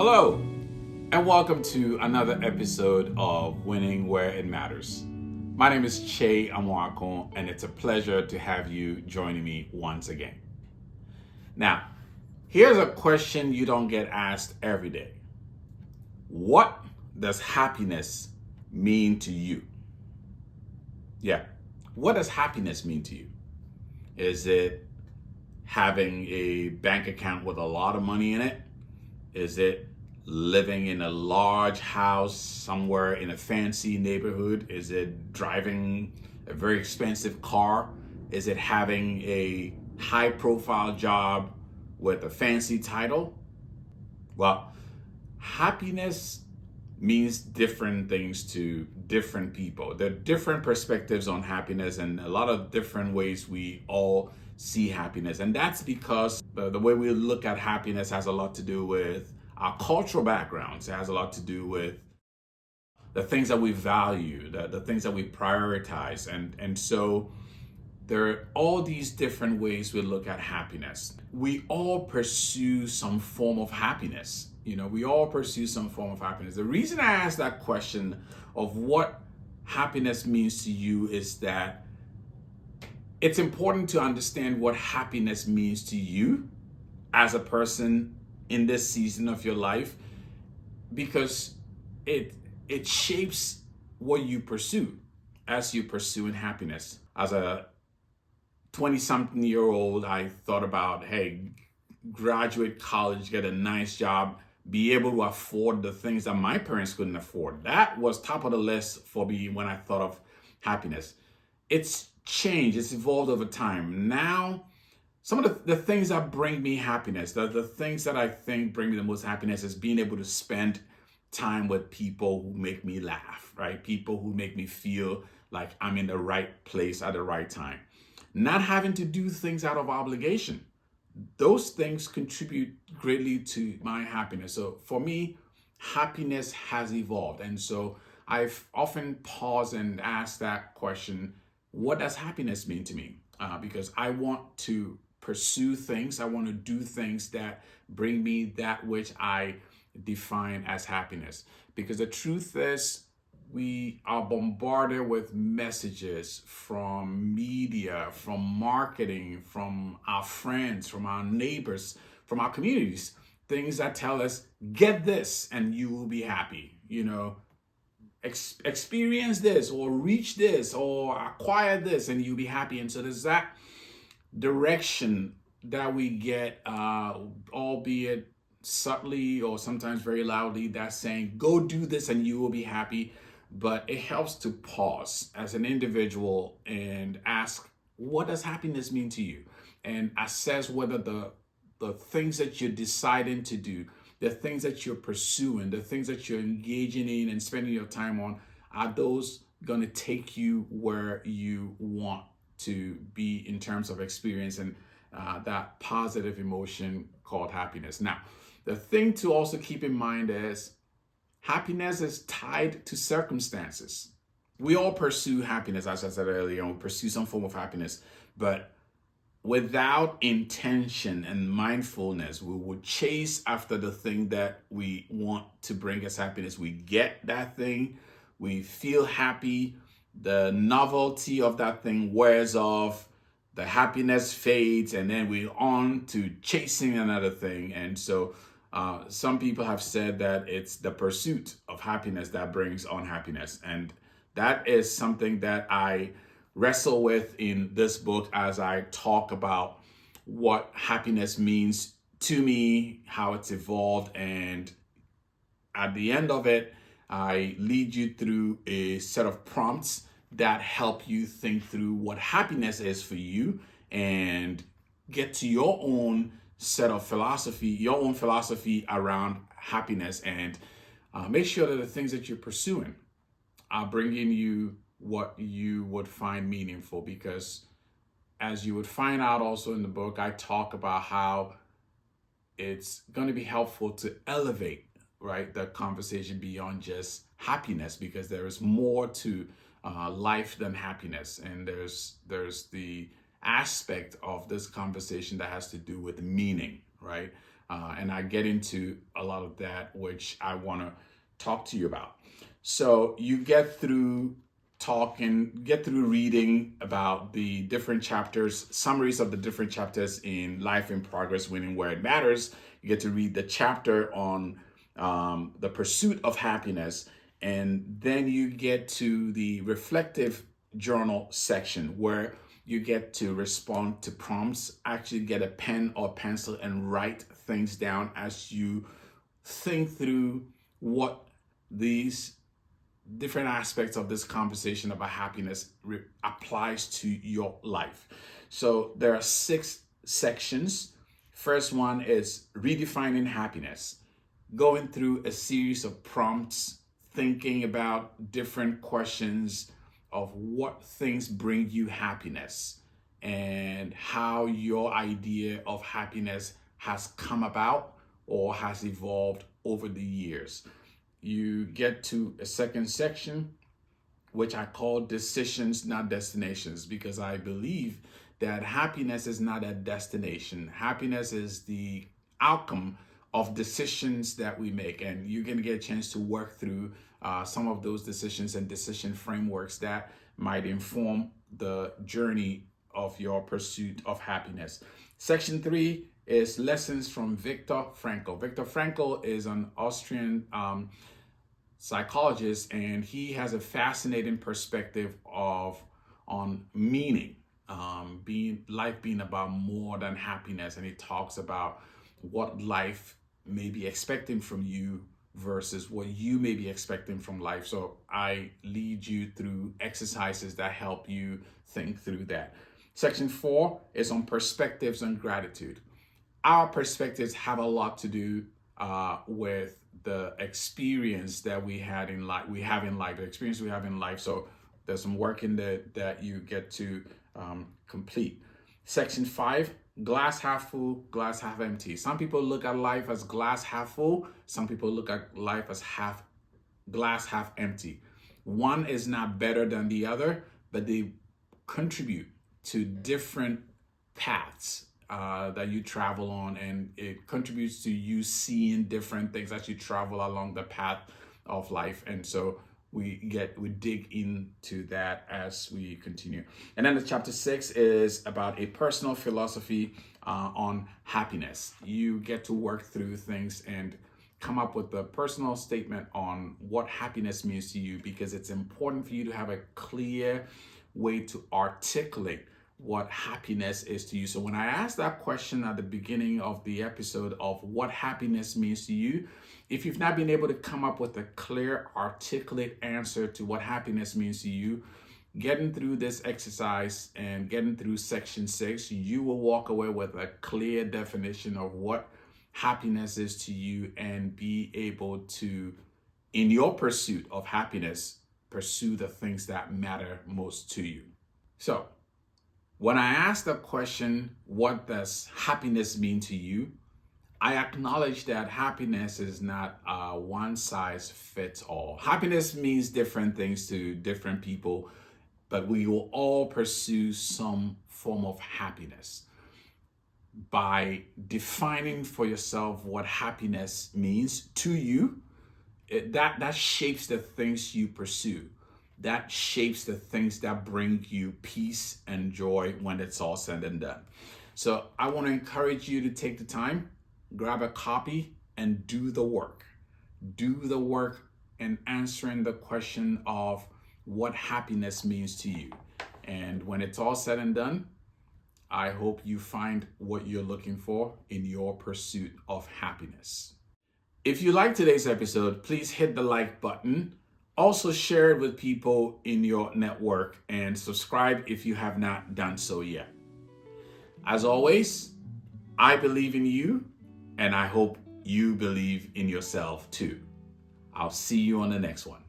Hello, and welcome to another episode of Winning Where It Matters. My name is Kyei Amoako, and it's a pleasure to have you joining me once again. Now, here's a question you don't get asked every day. What does happiness mean to you? Yeah, what does happiness mean to you? Is it having a bank account with a lot of money in it? Is it living in a large house somewhere in a fancy neighborhood? Is it driving a very expensive car? Is it having a high profile job with a fancy title? Well, happiness means different things to different people. There are different perspectives on happiness and a lot of different ways we all see happiness. And that's because the way we look at happiness has a lot to do with our cultural backgrounds. It has a lot to do with the things that we value, the things that we prioritize. And so there are all these different ways we look at happiness. We all pursue some form of happiness. We all pursue some form of happiness. The reason I asked that question of what happiness means to you is that it's important to understand what happiness means to you as a person in this season of your life, because it shapes what you pursue as you pursue in happiness. As a 20-something-year-old, I thought about, hey, graduate college, get a nice job, be able to afford the things that my parents couldn't afford. That was top of the list for me when I thought of happiness. It's changed, it's evolved over time. Now, some of the things that bring me happiness, the things that I think bring me the most happiness is being able to spend time with people who make me laugh, right? People who make me feel like I'm in the right place at the right time. Not having to do things out of obligation. Those things contribute greatly to my happiness. So for me, happiness has evolved. And so I've often paused and asked that question, what does happiness mean to me? Because I want to pursue things. I want to do things that bring me that which I define as happiness. Because the truth is, we are bombarded with messages from media, from marketing, from our friends, from our neighbors, from our communities. Things that tell us, get this and you will be happy. Experience this or reach this or acquire this and you'll be happy. And so there's that direction that we get, albeit subtly or sometimes very loudly, that's saying, go do this and you will be happy. But it helps to pause as an individual and ask, what does happiness mean to you? And assess whether the things that you're deciding to do, the things that you're pursuing, the things that you're engaging in and spending your time on, are those going to take you where you want to be in terms of experiencing that positive emotion called happiness. Now, the thing to also keep in mind is happiness is tied to circumstances. We all pursue happiness, as I said earlier, and we pursue some form of happiness, but without intention and mindfulness, we would chase after the thing that we want to bring us happiness. We get that thing, we feel happy, the novelty of that thing wears off, the happiness fades, and then we're on to chasing another thing. And so some people have said that it's the pursuit of happiness that brings unhappiness. And that is something that I wrestle with in this book as I talk about what happiness means to me, how it's evolved. And at the end of it, I lead you through a set of prompts that help you think through what happiness is for you and get to your own set of philosophy, your own philosophy around happiness, and make sure that the things that you're pursuing are bringing you what you would find meaningful. Because as you would find out also in the book, I talk about how it's going to be helpful to elevate, right, the conversation beyond just happiness, because there is more to life than happiness. And there's the aspect of this conversation that has to do with meaning, right? And I get into a lot of that, which I want to talk to you about. So you get through reading about the different chapters, summaries of the different chapters in Life in Progress, Winning Where It Matters. You get to read the chapter on the pursuit of happiness. And then you get to the reflective journal section where you get to respond to prompts, actually get a pen or pencil and write things down as you think through what these different aspects of this conversation about happiness applies to your life. So there are 6 sections. First one is redefining happiness, going through a series of prompts, thinking about different questions of what things bring you happiness and how your idea of happiness has come about or has evolved over the years. You get to a second section, which I call decisions, not destinations, because I believe that happiness is not a destination. Happiness is the outcome of decisions that we make. And you're going to get a chance to work through some of those decisions and decision frameworks that might inform the journey of your pursuit of happiness. Section 3 is lessons from Viktor Frankl. Viktor Frankl is an Austrian psychologist, and he has a fascinating perspective on meaning, life being about more than happiness. And he talks about what life may be expecting from you versus what you may be expecting from life. So I lead you through exercises that help you think through that. Section 4 is on perspectives and gratitude. Our perspectives have a lot to do with the experience that we have in life, the experience we have in life. So there's some work in there that you get to complete. Section 5, glass half full, glass half empty. Some people look at life as glass half full. Some people look at life as glass half empty. One is not better than the other, but they contribute to different paths that you travel on, and it contributes to you seeing different things as you travel along the path of life. And so we dig into that as we continue. And then the chapter 6 is about a personal philosophy on happiness. You get to work through things and come up with a personal statement on what happiness means to you, because it's important for you to have a clear way to articulate what happiness is to you. So when I asked that question at the beginning of the episode of what happiness means to you, if you've not been able to come up with a clear, articulate answer to what happiness means to you, getting through this exercise and getting through section 6, you will walk away with a clear definition of what happiness is to you and be able to, in your pursuit of happiness, pursue the things that matter most to you. So when I ask the question, what does happiness mean to you? I acknowledge that happiness is not one size fits all. Happiness means different things to different people, but we will all pursue some form of happiness. By defining for yourself what happiness means to you, that shapes the things you pursue. That shapes the things that bring you peace and joy when it's all said and done. So I want to encourage you to take the time, grab a copy, and do the work. Do the work in answering the question of what happiness means to you. And when it's all said and done, I hope you find what you're looking for in your pursuit of happiness. If you like today's episode, please hit the like button. Also share it with people in your network and subscribe if you have not done so yet. As always, I believe in you, and I hope you believe in yourself too. I'll see you on the next one.